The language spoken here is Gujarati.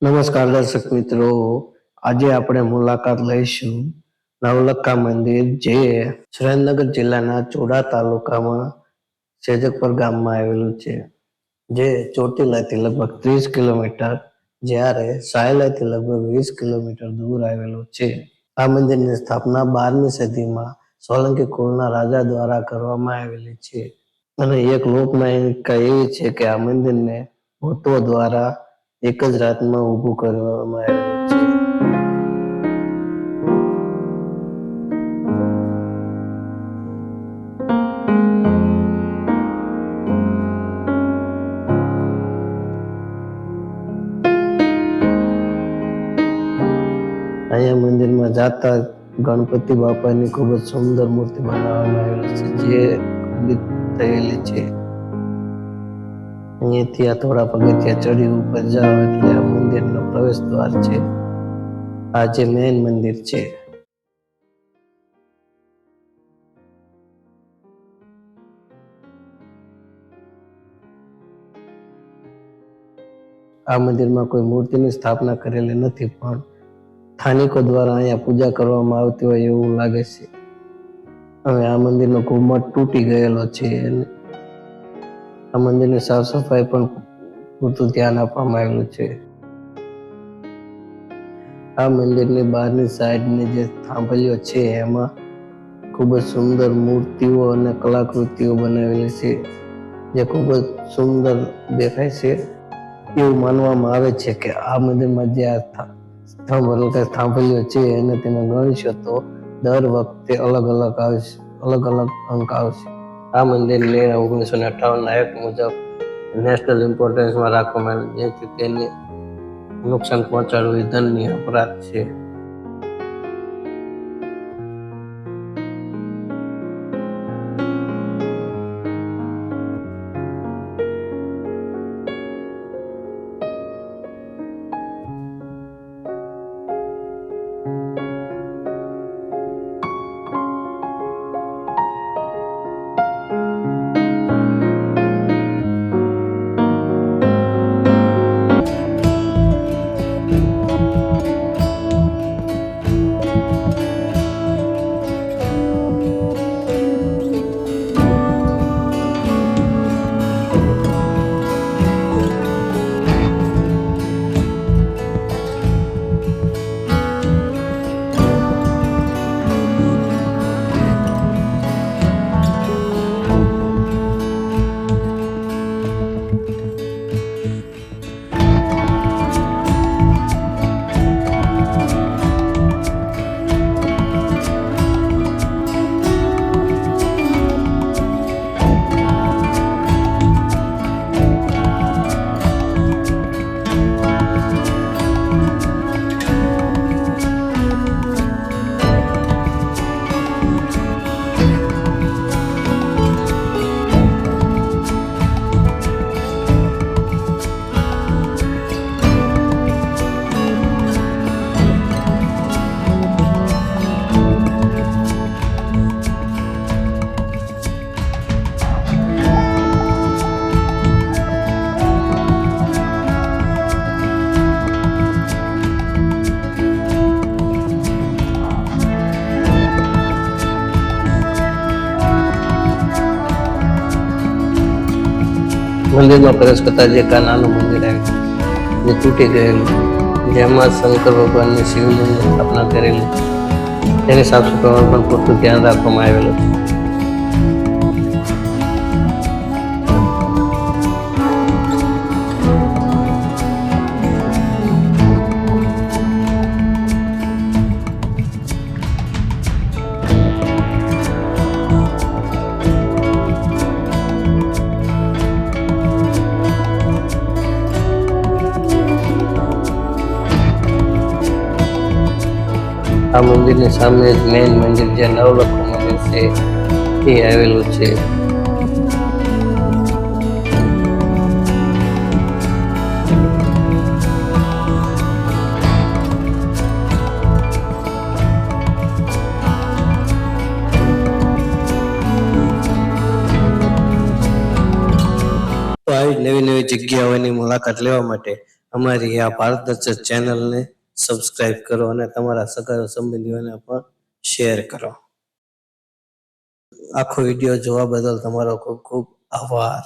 નમસ્કાર દર્શક મિત્રો, આજે આપણે મુલાકાત લઈશું નવલખા મંદિર, જે સુરેન્દ્રનગર જિલ્લાના ચોડા તાલુકામાં સેજકપર ગામમાં આવેલું છે, જે ચોટીલાથી લગભગ 30 કિલોમીટર, જ્યારે સાયલાથી લગભગ 20 કિલોમીટર દૂર આવેલું છે. આ મંદિરની સ્થાપના 12મી સદીમાં સોલંકી કુળના રાજા દ્વારા કરવામાં આવેલી છે, અને એક લોકમાન્યતા એવી છે કે આ મંદિરને ભૂતો દ્વારા એક જ રાતમાં ઊભું કરવામાં આવેલું છે. અહીંયા મંદિરમાં જાતા ગણપતિ બાપાની ખૂબ જ સુંદર મૂર્તિ બનાવવામાં આવેલી છે, જે ખંડિત થયેલી છે. અહીંયાથી આ થોડા પગથિયા ચડી ઉપર જાઓ એટલે આ મંદિરનો પ્રવેશ દ્વાર છે. આ જે મેઇન મંદિર છે. આ મંદિરમાં કોઈ મૂર્તિની સ્થાપના કરેલી નથી, પણ સ્થાનિકો દ્વારા અહીંયા પૂજા કરવામાં આવતી હોય એવું લાગે છે. હવે આ મંદિરનો ઘુમ્મટ તૂટી ગયેલો છે, અને આ મંદિરની સાફ સફાઈ પણ પૂરતું ધ્યાન આપવામાં આવેલું છે. આ મંદિરની બહારની સાઈડની જે થાંભલીઓ છે, એમાં ખૂબ જ સુંદર મૂર્તિઓ અને કલાકૃતિઓ બનાવેલી છે, જે ખૂબ જ સુંદર દેખાય છે. એવું માનવામાં આવે છે કે આ મંદિરમાં જે આ થાંભલીઓ છે એને તમે ગણશો તો દર વખતે અલગ અલગ અંક આવશે. આ મંદિરને 1958ના એક્ટ મુજબ નેશનલ ઇમ્પોર્ટન્સમાં રાખવામાં આવ્યું, જેથી તેને નુકસાન પહોંચાડવું એ દંડનીય અપરાધ છે. મંદિરમાં પ્રવેશ કરતા જે નાનું મંદિર આવ્યું, જે તૂટી ગયેલું, જેમાં શંકર ભગવાનની શિવલિંગની સ્થાપના કરેલી, તેની સાફ સફાઈમાં પણ પૂરતું ધ્યાન રાખવામાં આવેલું છે. આ મંદિરની સામે જ મેઇન મંદિર, જે નવલખા મંદિર છે, એ આવેલું છે. આવી નવી નવી જગ્યાઓની મુલાકાત લેવા માટે અમારી આ ભારત દર્શક ચેનલને સબસ્ક્રાઇબ કરો અને તમારા સગા સંબંધીઓને પણ શેર કરો. આખો વિડીયો જોવા બદલ તમારો ખૂબ ખૂબ આભાર.